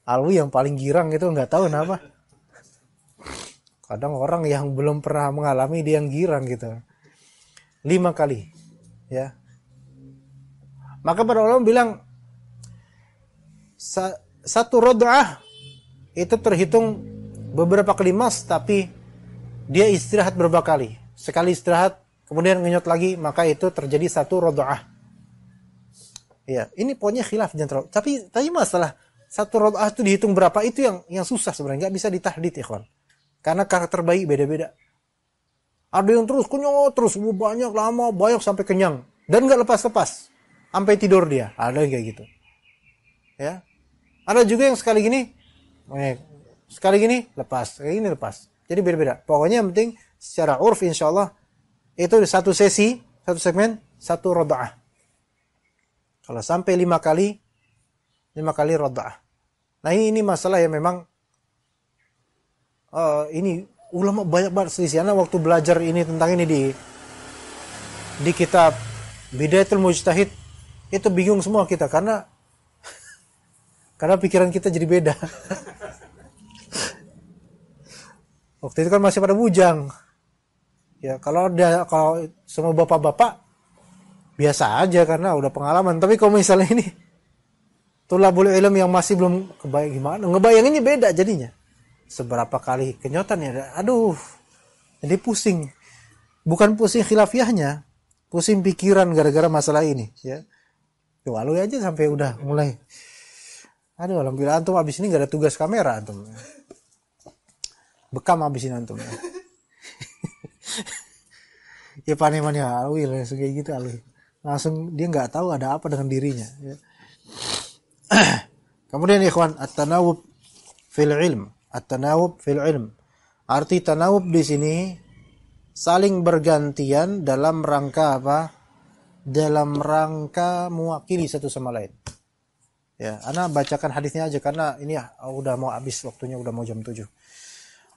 Alwi yang paling girang itu nggak tahu kenapa. Kadang orang yang belum pernah mengalami dia yang girang gitu. 5 kali, ya. Maka para ulama bilang satu radha'ah itu terhitung beberapa kali mas, tapi dia istirahat beberapa kali. Sekali istirahat, kemudian ngenyot lagi, maka itu terjadi satu radha'ah. Ya, ini pokoknya khilaf jangan. Tapi masalah satu radha'ah itu dihitung berapa itu yang susah sebenarnya, nggak bisa ditahdid, ikhwan. Karena karakter bayi beda-beda. Ada yang terus kenyot terus banyak lama, banyak sampai kenyang dan nggak lepas-lepas sampai tidur dia. Ada yang kayak gitu. Ya. Ada juga yang sekali gini Sekali gini lepas, kayak gini lepas. Jadi beda-beda. Pokoknya yang penting secara urf insyaallah itu satu sesi, satu segmen, satu radha'ah. Kalau sampai 5 kali radha'ah. Nah ini masalah yang memang ini ulama banyak banget selisih. Karena waktu belajar ini tentang ini di kitab Bidayatul Mujtahid itu bingung semua kita karena pikiran kita jadi beda. Waktu itu kan masih pada bujang. Ya, kalau semua bapak-bapak biasa aja karena udah pengalaman. Tapi kalau misalnya ini tulabul ilm yang masih belum kebayang gimana, ngebayanginnya beda jadinya. Seberapa kali kenyotan ya, aduh. Jadi pusing. Bukan pusing khilafiyahnya, pusing pikiran gara-gara masalah ini, ya. Walau aja sampai udah mulai. Aduh, alhamdulillah antum abis ini gak ada tugas kamera antum. Bekam abisin antum. Ya panik-panik alwi langsung kayak gitu alwi. Langsung dia nggak tahu ada apa dengan dirinya. Ya. Kemudian ikhwan at-tanawub fil ilm, at-tanawub fil ilm. Arti tanawub di sini saling bergantian dalam rangka apa? Dalam rangka mewakili satu sama lain. Ya, ana bacakan hadisnya aja karena ini udah mau habis waktunya, udah mau jam 7.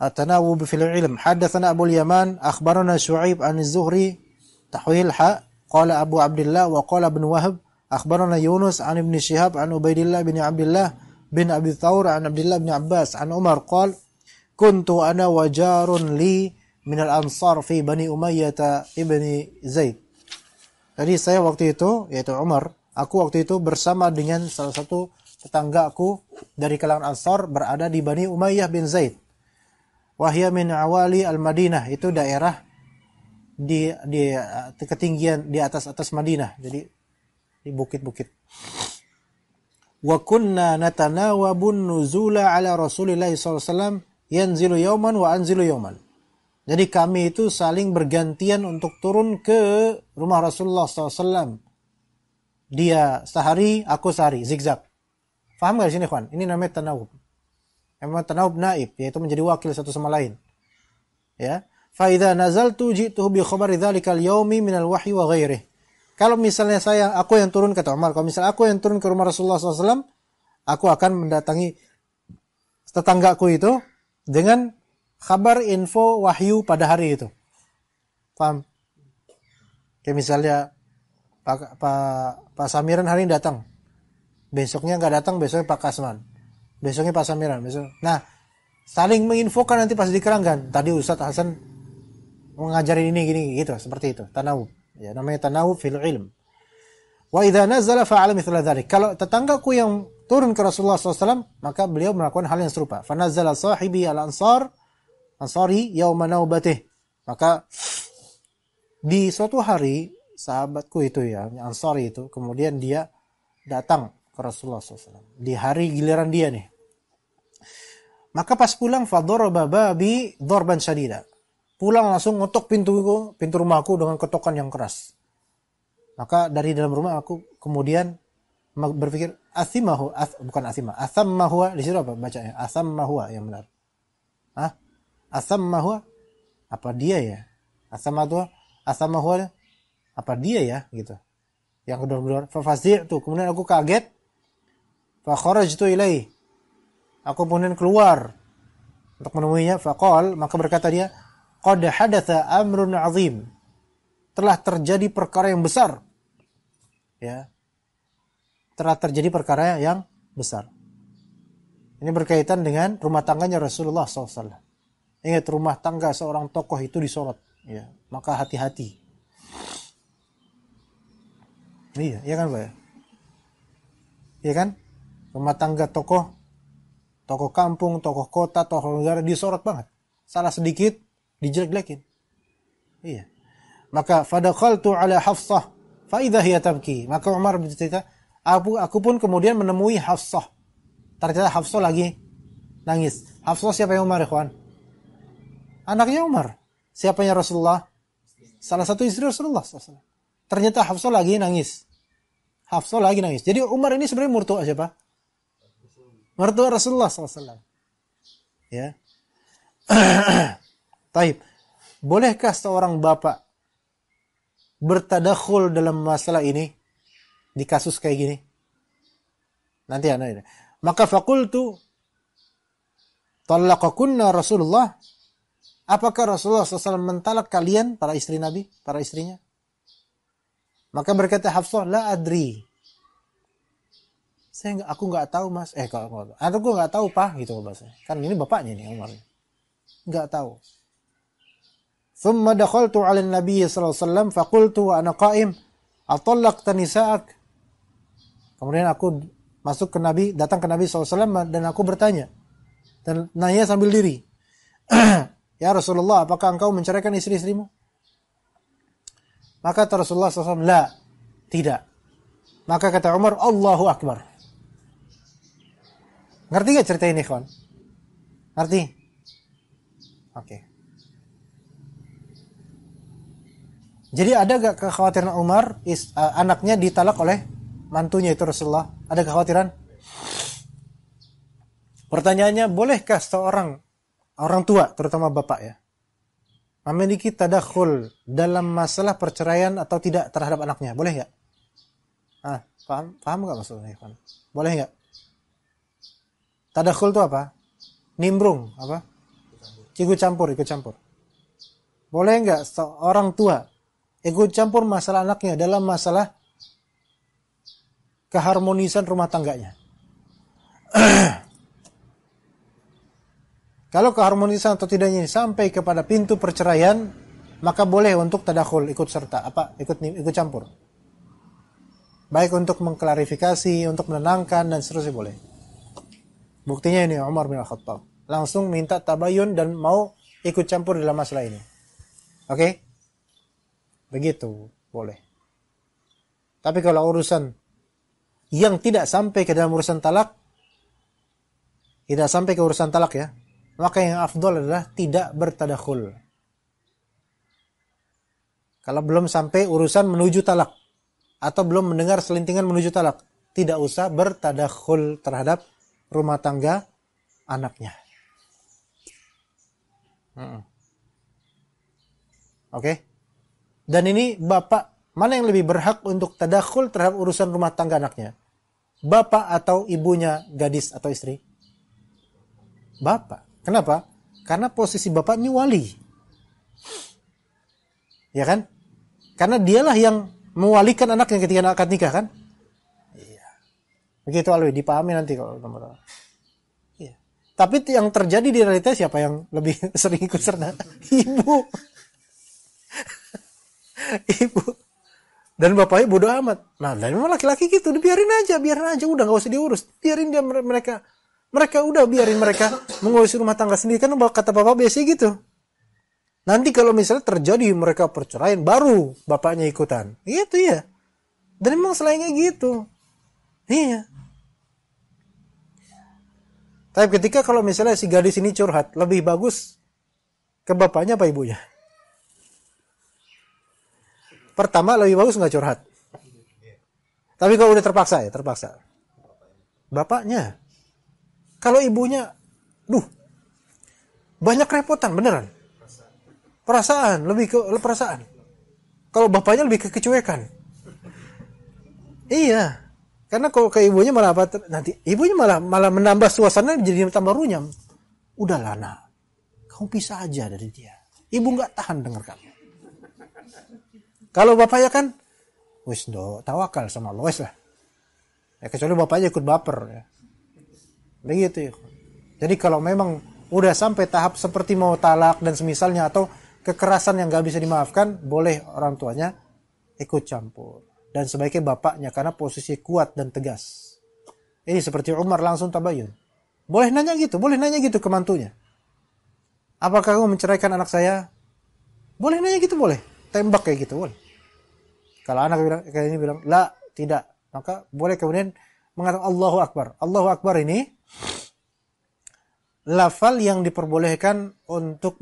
التناوب في العلم حدثنا أبو اليمان أخبرنا شعيب عن الزهري تحويل حاء قال أبو عبد الله وقال ابن وهب أخبرنا يونس عن ابن شهاب عن عبيد الله بن عبد الله بن أبي ثور عن عبد الله بن عباس عن عمر قال كنت أنا وجار لي من الأنصار في بني أمية ابن زيد. Jadi saya waktu itu, yaitu Umar, aku waktu itu bersama dengan salah satu tetangga aku dari kalangan Ansar berada di Bani Umayyah bin Zaid. Wahya min awali al-Madinah, itu daerah di ketinggian di atas Madinah, jadi di bukit-bukit. Wa kunna natanawabun nuzula ala Rasulillah sallallahu alaihi wasallam yanzilu yawman wa anzilu yawman. Jadi kami itu saling bergantian untuk turun ke rumah Rasulullah SAW. Dia sehari, aku sehari, zigzag. Faham gak di sini, kawan? Ini namanya tanawub. Namanya tanawub naib, yaitu menjadi wakil satu sama lain. Ya. Fa idza nazaltu ji'tuhu bi khabari dzalikal yaumi minal wahyi wa ghairihi. Kalau misalnya aku yang turun, kata Umar, kalau misalnya aku yang turun ke rumah Rasulullah SAW, aku akan mendatangi tetanggaku itu dengan kabar info wahyu pada hari itu. Paham? Kayak misalnya Pak Samiran hari ini datang. Besoknya nggak datang, besoknya Pak Kasman. Besoknya Pak Samiran. Nah, saling menginfokan nanti pas di keranggan. Tadi Ustadz Hasan mengajarin ini gini gitu, seperti itu. Tanawub. Ya, namanya tanawub fil ilm. Wa idza nazala fa'ala mithla dzalik. Kalau tetanggaku yang turun ke Rasulullah SAW, maka beliau melakukan hal yang serupa. Fa nazala sahibi al-Ansari yauma naubatih. Maka di suatu hari sahabatku itu ya, Ansari itu, kemudian dia datang ke Rasulullah SAW. Di hari giliran dia nih. Maka pas pulang fadaraba babi darban syadida. Pulang langsung ngotok pintu rumahku dengan ketokan yang keras. Maka dari dalam rumah aku kemudian berpikir athammahu di situ apa bacanya? Athammahu yang benar. Hah? Athammahu apa dia ya? Athammahu apa dia ya gitu. Yang kedua fa fazi'tu, kemudian aku kaget. Fa kharajtu ilaihi. Aku kemudian keluar untuk menemuinya. Faqal, maka berkata dia, qad hadatha amrun azim. Telah terjadi perkara yang besar. Ya. Telah terjadi perkara yang besar. Ini berkaitan dengan rumah tangganya Rasulullah SAW. Ingat, rumah tangga seorang tokoh itu disorot. Ya. Maka hati-hati. Iya kan Pak ya? Iya kan? Rumah tangga tokoh kampung, tokoh kota, tokoh negara disorot banget. Salah sedikit dijelek-jelekin. Iya. Maka fadakhaltu ala Hafsah fa idza hiya tabki. Maka Umar bercerita, aku pun kemudian menemui Hafsah. Ternyata Hafsah lagi nangis. Hafsah siapa yang Umar, ikhwan? Anaknya Umar. Siapanya Rasulullah? Salah satu istri Rasulullah SAW. Ternyata Hafsah lagi nangis. Jadi Umar ini sebenarnya mertua siapa? Mertua Rasulullah SAW. Ya. Taib. Bolehkah seorang bapak bertadakhul dalam masalah ini di kasus kayak gini? Nanti ini. Maka faqultu talaqakunna Rasulullah. Apakah Rasulullah SAW mentalak kalian para istri Nabi, para istrinya? Maka berkata Hafsah, la adri. Aku nggak tahu mas. Atau aku nggak tahu pak gitu bahasanya. Kan ini bapaknya nih Umar. Nggak tahu. Thumma dakhaltu 'ala an-nabiy sallallahu alaihi wasallam faqultu wa ana qa'im atallaqta nisa'ak. Kemudian aku masuk ke Nabi, datang ke Nabi sallallahu alaihi wasallam dan aku bertanya. Dan nanya sambil diri. Ya Rasulullah, apakah engkau menceraikan istri-istrimu? Maka kata Rasulullah SAW, la, tidak. Maka kata Umar, Allahu Akbar. Ngerti gak cerita ini, kawan? Ngerti? Oke. Jadi ada gak kekhawatiran Umar, anaknya ditalak oleh mantunya itu Rasulullah? Ada kekhawatiran? Pertanyaannya, bolehkah seorang orang tua, terutama bapak ya, memiliki tadakhul dalam masalah perceraian atau tidak terhadap anaknya? Boleh nggak? Paham nggak maksudnya? Boleh nggak? Tadakhul itu apa? Nimbrung, apa? Ikut campur. Boleh nggak seorang tua ikut campur masalah anaknya dalam masalah keharmonisan rumah tangganya? Kalau keharmonisan atau tidaknya ini sampai kepada pintu perceraian, maka boleh untuk tadakhul, ikut serta, ikut campur. Baik untuk mengklarifikasi, untuk menenangkan dan seterusnya boleh. Buktinya ini Umar bin Khattab langsung minta tabayun dan mau ikut campur dalam masalah ini. Oke? Begitu, boleh. Tapi kalau urusan yang tidak sampai ke dalam urusan talak, tidak sampai ke urusan talak ya, maka yang afdol adalah tidak bertadakhul. Kalau belum sampai urusan menuju talak atau belum mendengar selintingan menuju talak, tidak usah bertadakhul terhadap rumah tangga anaknya. Oke? Dan ini bapak, mana yang lebih berhak untuk tadakhul terhadap urusan rumah tangga anaknya? Bapak atau ibunya gadis atau istri? Bapak. Kenapa? Karena posisi bapak ini wali. Ya kan? Karena dialah yang mewalikan anaknya ketika anak akad nikah kan? Iya. Begitu Alwi, dipahami nanti kalau teman-teman. Iya. Tapi yang terjadi di realitas siapa yang lebih sering ikut serta? Ibu. Ibu. Dan bapaknya bodoh amat. Nah, dan memang laki-laki gitu, biarin aja, udah gak usah diurus. Biarin dia mereka udah biarin mereka mengurusi rumah tangga sendiri. Kan kata bapak biasa gitu. Nanti kalau misalnya terjadi mereka perceraian, baru bapaknya ikutan. Gitu ya. Dan memang selainnya gitu. Iya. Tapi ketika kalau misalnya si gadis ini curhat, lebih bagus ke bapaknya apa ibunya? Pertama lebih bagus nggak curhat. Tapi kalau udah terpaksa. Bapaknya. Kalau ibunya, banyak repotan beneran. Perasaan, lebih ke perasaan. Kalau bapaknya lebih ke kecuekan. Iya. Karena kalau ke ibunya malah nanti ibunya malah menambah suasana jadi tambah runyam. Udahlah nak, kamu pisah aja dari dia. Ibu nggak tahan dengar kamu. Kalau bapaknya kan, wis tawakal sama Allah, wis lah. Ya, kecuali bapaknya ikut baper ya. Begitu ya. Jadi kalau memang udah sampai tahap seperti mau talak dan semisalnya atau kekerasan yang gak bisa dimaafkan, boleh orang tuanya ikut campur. Dan sebaiknya bapaknya karena posisi kuat dan tegas. Ini seperti Umar langsung tabayun. Boleh nanya gitu ke mantunya. Apakah kamu menceraikan anak saya? Boleh nanya gitu, boleh. Tembak kayak gitu, boleh. Kalau anak bilang, la, tidak. Maka boleh kemudian mengatakan Allahu Akbar. Allahu Akbar ini lafal yang diperbolehkan untuk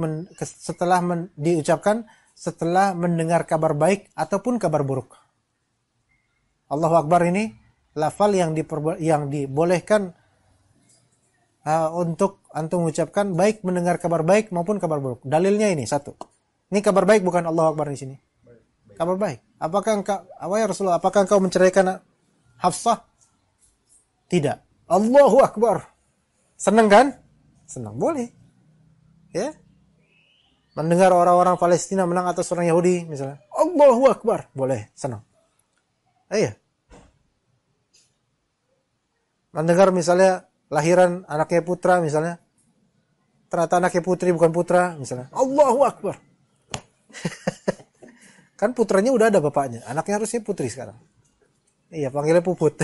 diucapkan setelah mendengar kabar baik ataupun kabar buruk. Allahu Akbar ini lafal yang dibolehkan untuk antum mengucapkan baik mendengar kabar baik maupun kabar buruk. Dalilnya ini satu. Ini kabar baik bukan Allahu Akbar di sini. Kabar baik. Apakah engkau, ya Rasulullah, apakah engkau menceraikan Hafsah? Tidak. Allahu Akbar. Senang kan? Senang, boleh. Ya. Mendengar orang-orang Palestina menang atas orang Yahudi misalnya. Allahu Akbar. Boleh, senang. Iya. Mendengar misalnya lahiran anaknya putra misalnya. Ternyata anaknya putri bukan putra misalnya. Allahu Akbar. Kan putranya udah ada bapaknya. Anaknya harusnya putri sekarang. Iya, panggilnya Puput.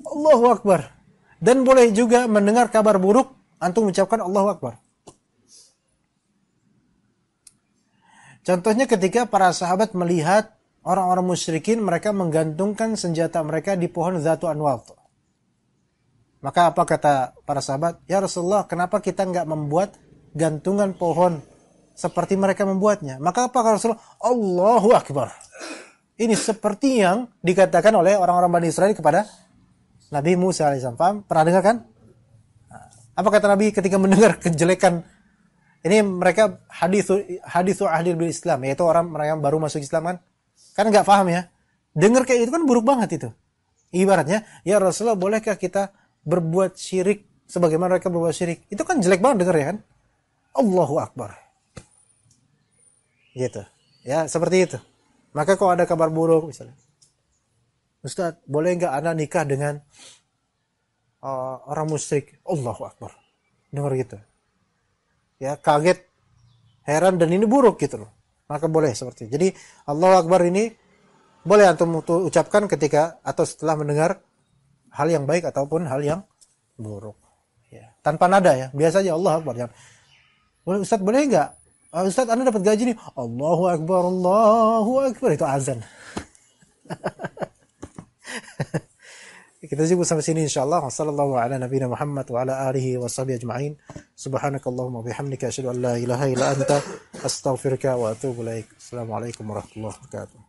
Allahu Akbar. Dan boleh juga mendengar kabar buruk, antum mengucapkan Allahu Akbar. Contohnya ketika para sahabat melihat orang-orang musyrikin, mereka menggantungkan senjata mereka di pohon Zatu Anwat. Maka apa kata para sahabat? Ya Rasulullah, kenapa kita enggak membuat gantungan pohon seperti mereka membuatnya? Maka apa kata Rasulullah? Allahu Akbar. Ini seperti yang dikatakan oleh orang-orang Bani Israel kepada Nabi Musa alaihissalam. Paham? Pernah dengar kan? Apa kata Nabi ketika mendengar kejelekan? Ini mereka hadithu ahli bil Islam, yaitu orang yang baru masuk Islam kan? Kan enggak paham ya? Dengar kayak itu kan buruk banget itu. Ibaratnya, ya Rasulullah, bolehkah kita berbuat syirik sebagaimana mereka berbuat syirik? Itu kan jelek banget dengar ya kan? Allahu Akbar. Gitu. Ya, seperti itu. Maka kalau ada kabar buruk misalnya, Ustaz, boleh nggak anak nikah dengan orang musyrik? Allahu Akbar. Dengar gitu. Ya, kaget, heran, dan ini buruk gitu loh. Maka boleh seperti itu. Jadi Allahu Akbar ini boleh antum ucapkan ketika atau setelah mendengar hal yang baik ataupun hal yang buruk. Ya, tanpa nada ya. Biasa aja Allahu Akbar. Jangan, Ustaz boleh nggak? Ustaz, Anda dapat gaji nih. Allahu Akbar, Allahu Akbar. Itu azan. Kita cukup sampai sini insyaallah. Wassallallahu ala nabiyina Muhammad wa ala alihi washabihi ajma'in. Subhanakallahumma bihamdika asyhadu an la ilaha illa anta astaghfiruka wa atubu ilaik. Assalamualaikum warahmatullahi wabarakatuh.